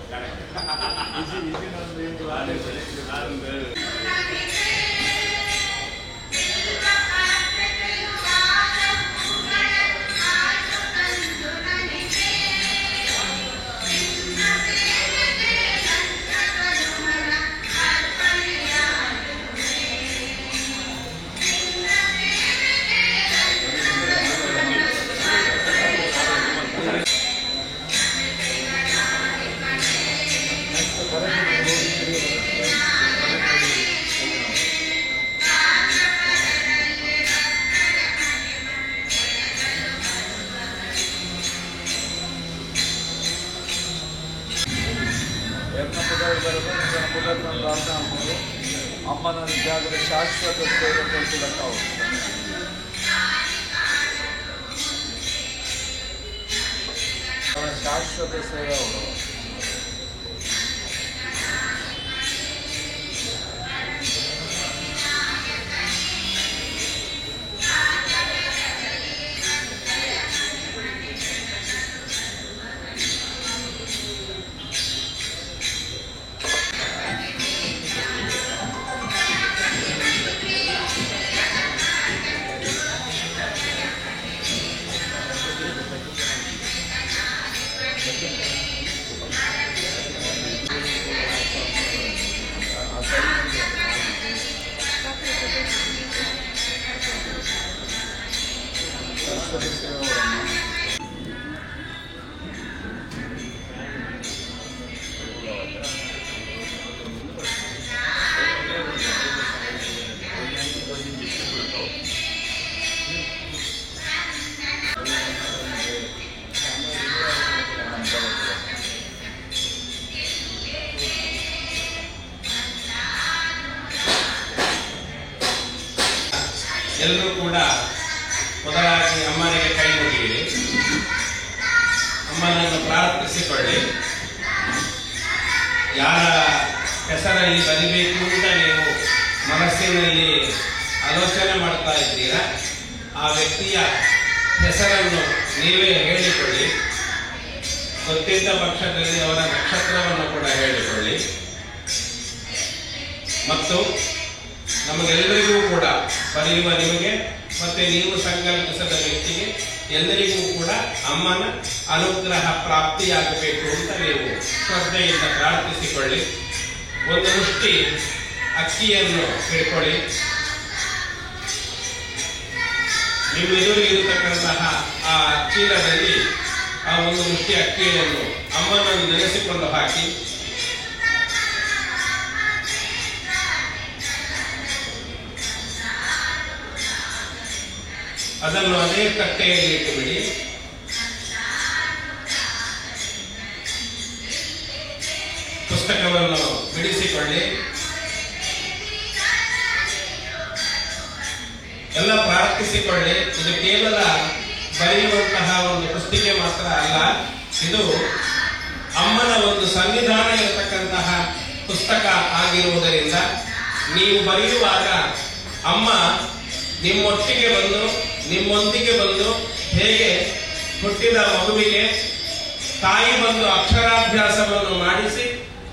ಅಮ್ಮನ ಜಾಗದ ಶಾಶ್ವತ ಸೇವೆ ಕೊಡಿಸಲಕ್ಕಾವು ಶಾಶ್ವತ ಸೇವೆ ಅವರು ಸದಸ್ಯರವರನ್ನು ಎಲ್ಲರೂ ಕೂಡ ಮೊದಲಾಗಿ ಅಮ್ಮನಿಗೆ ಕೈ ಮುಗಿಯಿರಿ, ಅಮ್ಮನನ್ನು ಪ್ರಾರ್ಥಿಸಿಕೊಳ್ಳಿ. ಯಾರ ಹೆಸರಲ್ಲಿ ಬರಿಬೇಕು ಅಂತ ನೀವು ಮನಸ್ಸಿನಲ್ಲಿ ಆಲೋಚನೆ ಮಾಡ್ತಾ ಇದ್ದೀರಾ, ಆ ವ್ಯಕ್ತಿಯ ಹೆಸರನ್ನು ನೀವೇ ಹೇಳಿಕೊಳ್ಳಿ. ಗೊತ್ತಿದ್ದ ಪಕ್ಷದಲ್ಲಿ ಅವರ ನಕ್ಷತ್ರವನ್ನು ಕೂಡ ಹೇಳಿಕೊಳ್ಳಿ. ಮತ್ತು ನಮಗೆಲ್ಲರಿಗೂ ಕೂಡ ಬರೆಯುವ ನಿಮಗೆ ಮತ್ತೆ ನೀವು ಸಂಕಲ್ಪಿಸಿದ ವ್ಯಕ್ತಿಗೆ ಎಲ್ಲರಿಗೂ ಕೂಡ ಅಮ್ಮನ ಅನುಗ್ರಹ ಪ್ರಾಪ್ತಿಯಾಗಬೇಕು ಅಂತ ನೀವು ಶ್ರದ್ಧೆಯಿಂದ ಪ್ರಾರ್ಥಿಸಿಕೊಳ್ಳಿ. ಒಂದು ಮುಷ್ಟಿ ಅಕ್ಕಿಯನ್ನು ಹಿಡ್ಕೊಳ್ಳಿ. ನಿಮ್ಮ ಎದುರಿಗೆ ಇರತಕ್ಕಂತಹ ಆ ಚೀಲದಲ್ಲಿ ಆ ಒಂದು ಮುಷ್ಟಿ ಅಕ್ಕಿಯನ್ನು ಅಮ್ಮನನ್ನು ನೆನೆಸಿಕೊಂಡು ಹಾಕಿ. ಅದನ್ನು ಅದೇ ತಟ್ಟೆಯಲ್ಲಿ ಇಟ್ಟುಬಿಡಿ. ಪುಸ್ತಕವನ್ನು ಬಿಡಿಸಿಕೊಳ್ಳಿ. ಎಲ್ಲ ಪ್ರಾರ್ಥಿಸಿಕೊಳ್ಳಿ. ಇದು ಕೇವಲ ಬರೆಯುವಂತಹ ಒಂದು ಪುಸ್ತಿಕೆ ಮಾತ್ರ ಅಲ್ಲ, ಇದು ಅಮ್ಮನ ಒಂದು ಸಂವಿಧಾನ ಇರತಕ್ಕಂತಹ ಪುಸ್ತಕ ಆಗಿರುವುದರಿಂದ ನೀವು ಬರೆಯುವಾಗ ಅಮ್ಮ ನಿಮ್ಮೊಟ್ಟಿಗೆ ಬಂದು ನಿಮ್ಮೊಂದಿಗೆ ಬಂದು ಹೇಗೆ ಹುಟ್ಟಿದ ಮಗುವಿಗೆ ತಾಯಿ ಬಂದು ಅಕ್ಷರಾಭ್ಯಾಸವನ್ನು ಮಾಡಿಸಿ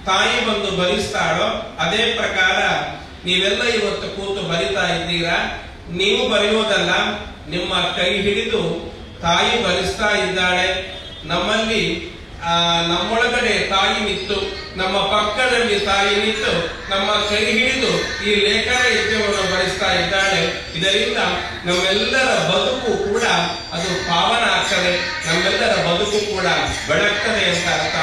ತಾಯಿ ಬಂದು ಬರೆಸ್ತಾಳೋ ಅದೇ ಪ್ರಕಾರ ನೀವೆಲ್ಲ ಇವತ್ತು ಕೂತು ಬರಿತಾ ಇದ್ದೀರಾ. ನೀವು ಬರೆಯುವುದಲ್ಲ, ನಿಮ್ಮ ಕೈ ಹಿಡಿದು ತಾಯಿ ಬರೆಸ್ತಾ ಇದ್ದಾಳೆ. ನಮ್ಮಲ್ಲಿ ನಮ್ಮೊಳಗಡೆ ತಾಯಿ ನಿಂತು, ನಮ್ಮ ಪಕ್ಕದಲ್ಲಿ ತಾಯಿ ನಿಂತು ನಮ್ಮ ಕೈ ಹಿಡಿದು ಈ ಲೇಖನ ಯಜ್ಞವನ್ನು ಬರೆಸ್ತಾ ಇದ್ದಾಳೆ. ಇದರಿಂದ ನಮ್ಮೆಲ್ಲರ ಬದುಕು ಕೂಡ ಅದು ಪಾವನ ಆಗ್ತದೆ, ನಮ್ಮೆಲ್ಲರ ಬದುಕು ಕೂಡ ಬೆಳಗ್ತದೆ ಅಂತ ಅರ್ಥ.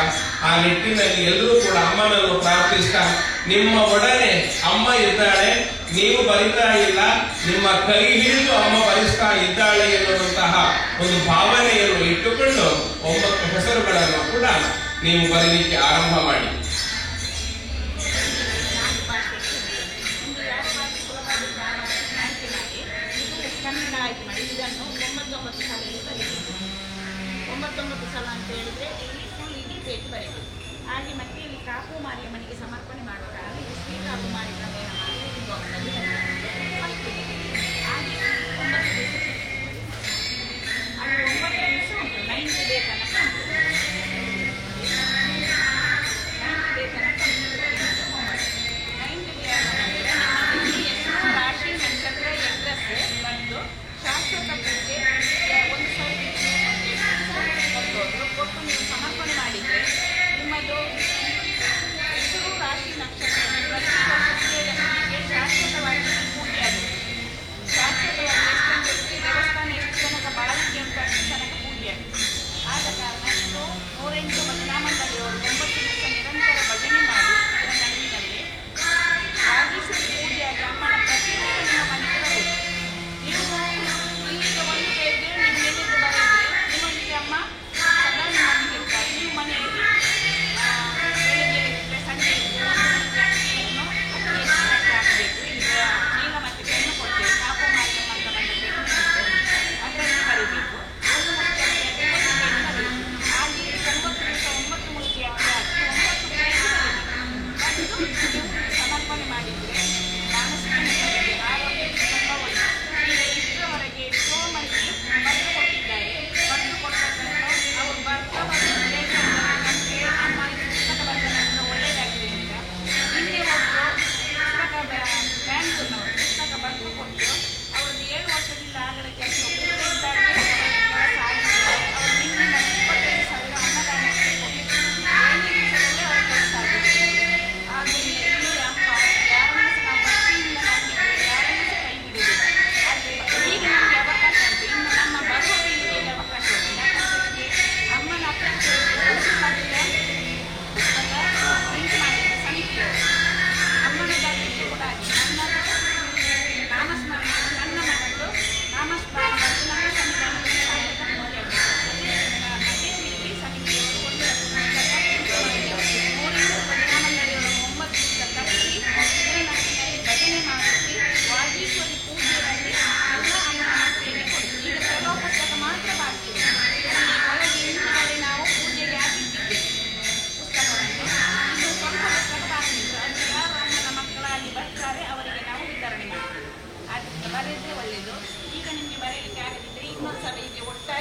ಆ ನಿಟ್ಟಿನಲ್ಲಿ ಎಲ್ಲರೂ ಕೂಡ ಅಮ್ಮನನ್ನು ಪ್ರಾರ್ಥಿಸ್ತಾ, ನಿಮ್ಮ ಒಡನೆ ಅಮ್ಮ ಇದ್ದಾಳೆ, ನೀವು ಬರಿತಾ ಇಲ್ಲ, ನಿಮ್ಮ ಕೈ ಹಿಡಿದು ಅಮ್ಮ ಬರೆಸ್ತಾ ಇದ್ದಾಳೆ ಎನ್ನುವಂತಹ ಒಂದು ಭಾವನೆಯನ್ನು ಇಟ್ಟುಕೊಂಡು 9 ಹೆಸರುಗಳನ್ನು ಕೂಡ ನೀವು ಬರೀಲಿಕ್ಕೆ ಆರಂಭ ಮಾಡಿ. ಇದನ್ನು 99 ಸಾಲಲ್ಲಿ ಬರೀಬೇಕು. 99 ಸಲ ಅಂತ ಹೇಳಿದ್ರೆ ಇಲ್ಲಿ ಫುಲ್ ಇಡೀ ಪೇಜ್ ಬರೀಬೇಕು. ಹಾಗೆ ಮತ್ತೆ ಇಲ್ಲಿ ಕಾಪು ಮಾರಿಯಮ್ಮನಿಗೆ ಸಮರ್ಪಣೆ ಮಾಡುವಾಗ ಇಲ್ಲಿ ಶ್ರೀ ಕಾಪು ಮಾರಿಯಮ್ಮನ ಬಾಕ್ಸಲ್ಲಿ ಹಾಗೆ 9 ದಿವಸ ಅದು 9 ದಿವಸ ಉಂಟು. 9th ಡೇ ತನಕ ಉಂಟು. 9th ಡೇ ತನಕ ಉಂಟು. 9th ಡೇ ಆದ ಹೆಸರು, ರಾಶಿ, ನಕ್ಷತ್ರ, ಎಡ್ರೆಸ್ ಮತ್ತು ಶಾಶ್ವತ ಪೂಜೆ ಒಂದು ಕೊಟ್ಟು ನೀವು ಸಮರ್ಪಣೆ ಮಾಡಿದರೆ ನಿಮ್ಮದು ಹೆಸರು, ರಾಶಿ, ನಕ್ಷತ್ರ ಪ್ರತಿ ವರ್ಷಕ್ಕೆ ಶಾಶ್ವತವಾಗಿ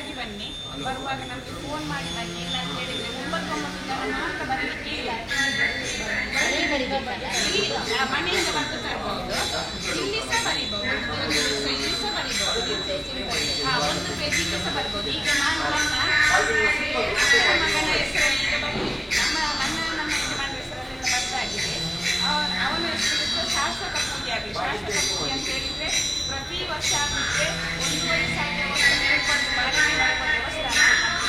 ಬೆಳಗ್ಗೆ ಬನ್ನಿ, ಬರುವಾಗ ನಮಗೆ ಫೋನ್ ಮಾಡಿ ಬನ್ನಿ. ಇಲ್ಲ ಅಂತ ಹೇಳಿದ್ರೆ 9 ಜನ ಮಾತ್ರ ಬರಲಿಕ್ಕೆ ಇಲ್ಲ. ಮನೆಯಿಂದ ಬಂದು ತರಬಹುದು, ಇಲ್ಲಿ ಸಹ ಬರೀಬಹುದು, ಇಲ್ಲಿ ಸಹ ಬರೀಬಹುದು, ಒಂದು ಪೇಜಿಗೆ ಸಹ ಬರ್ಬೋದು. ಈಗ ನಾನು ಮಗನ ಹೆಸರಲ್ಲಿ ಈಗ ಬರ್ತೀನಿ, ನಮ್ಮ ಯಜಮಾನ ಹೆಸರಲ್ಲೆಲ್ಲ ಬರ್ತಾಗಿದೆ. ಅವನ ಹೆಸರು ಶಾಶ್ವತ ಪೂಜೆ ಆಗಲಿ. ಶಾಶ್ವತ ಪೂಜೆ ಅಂತ ಹೇಳಿದ್ರೆ ಪ್ರತಿ ವರ್ಷ ಆಗಲಿಕ್ಕೆ 1,500 ವರ್ಷ ಮೇಲ್ಪಟ್ಟು ಬಾಡಿಗೆ ಮಾಡುವ ದೇವಸ್ಥಾನ.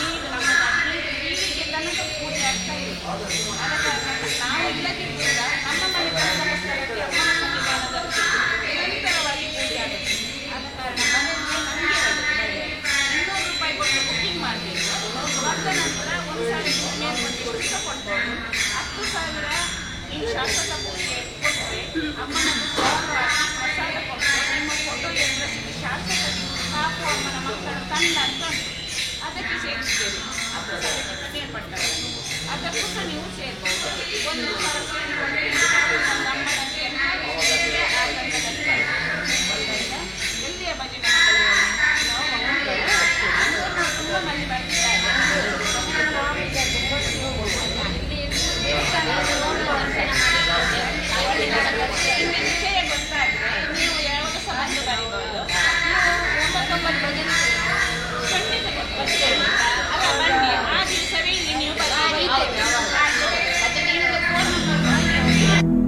ಈಗ ನಮ್ಮ 15 ಪೀಳಿಗೆ ತನಕ ಪೂಜೆ ಆಗ್ತಾ ಇದೆ. ಆದ ಕಾರಣ ನಾವು ಇಲ್ಲದಿದ್ದಾಗ ನಮ್ಮ ಮನೆ ಧರ್ಮಸ್ಥಳಕ್ಕೆ ಅಮ್ಮನ ಸನ್ನಿಧಾನದಲ್ಲಿ ನಿರಂತರವಾಗಿ ಪೂಜೆ ಆಗುತ್ತೆ. ಆದ ಕಾರಣ ಮನೆಗೆ ನಮಗೆ ₹200 ಕೊಟ್ಟು ಬುಕ್ಕಿಂಗ್ ಮಾಡಬೇಕು. ಬಂದ ನಂತರ 1,000 ಮೇಲ್ಪಟ್ಟು ಶುಲ್ಕ ಕೊಡ್ಬೋದು. 10,000 ಈ ಶಾಶ್ವತ ಪೂಜೆ ಕೊಟ್ಟರೆ ಅಮ್ಮನನ್ನು ಗೌರವವಾಗಿ ಪ್ರಸಾದ ಕೊಟ್ಟರೆ ನಿಮ್ಮ ಫೋಟೋ ಎದುರಿಸಿ ಶಾಶ್ವತ ಕಾಪು ಅಮ್ಮನ ಮಕ್ಕಳ ತಂಡ ಅಂತ ಅದಕ್ಕೆ ಸೇರಿಸ್ತೇವೆ. 10,000 ಮೇಲ್ಪಟ್ಟರೆ ಅದಕ್ಕೂ ಸಹ ನೀವು ಸೇರ್ಬೋದು. ಒಂದು ಸಲ ಸೇರಿಕೊಂಡ್ರೆ ನಮ್ಮ ಅಮ್ಮನಕ್ಕೆ ಆ ತಂಡದಲ್ಲಿ ಬರ್ತದೆ. ಎಲ್ಲಿಯ ಭಜನೆ ತುಂಬ ಮಂದಿ ಬರ್ತಿದ್ದಾರೆ. ನಿಮಗೆ ವಿಷಯ ಗೊತ್ತಾದ್ರೆ ನೀವು ಯಾವಾಗ ಸಹ ಬಂದು ಬರೀಬಹುದು. 9 ಭಜನೆ ಖಂಡಿತ ಗೊತ್ತಿಲ್ಲ ಅಲ್ಲ, ಬನ್ನಿ ಆ ದಿವಸವೇ ಇಲ್ಲಿ ನೀವು ಫೋನ್ ನಂಬರ್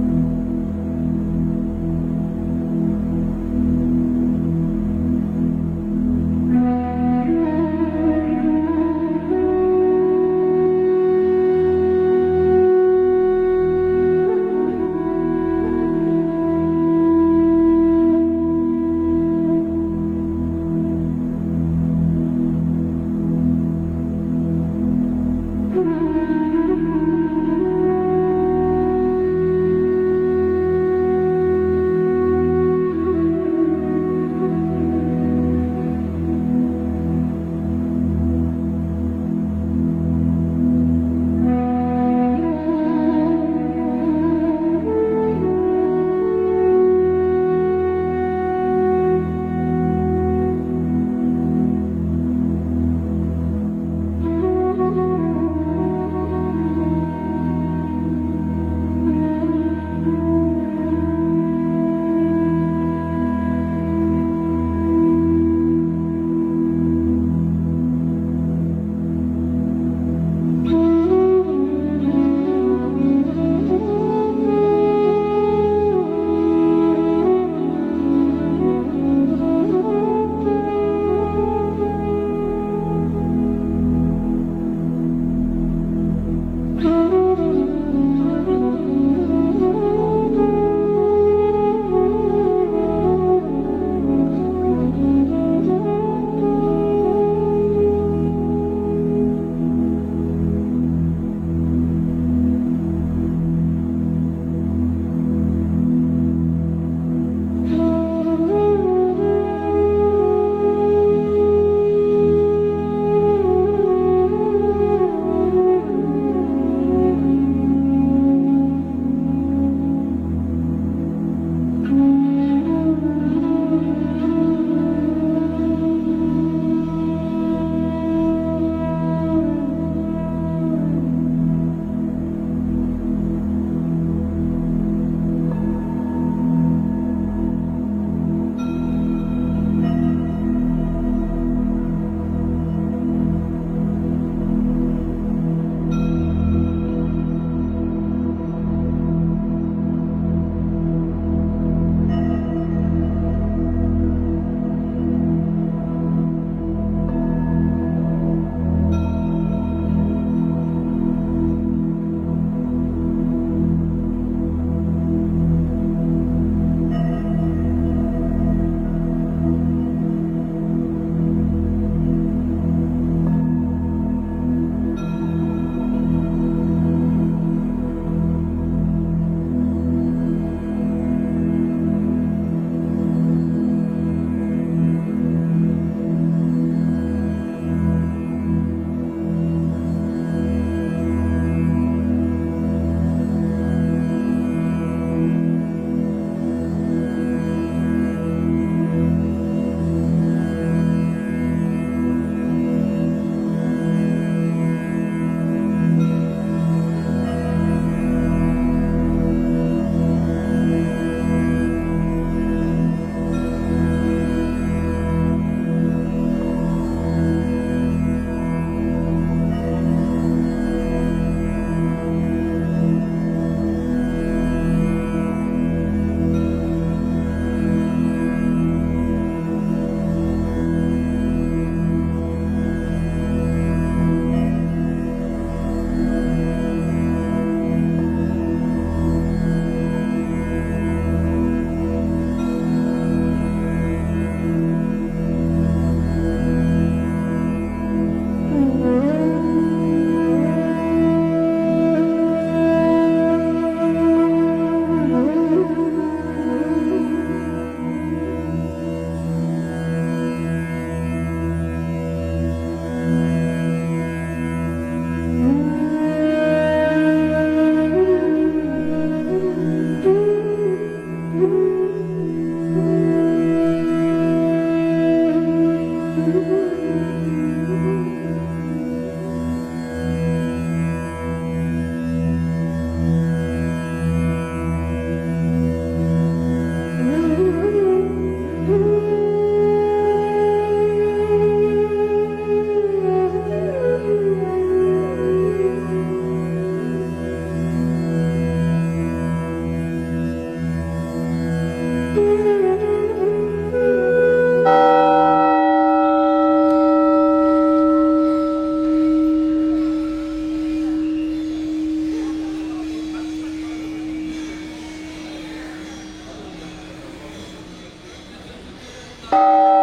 ನಮಃ.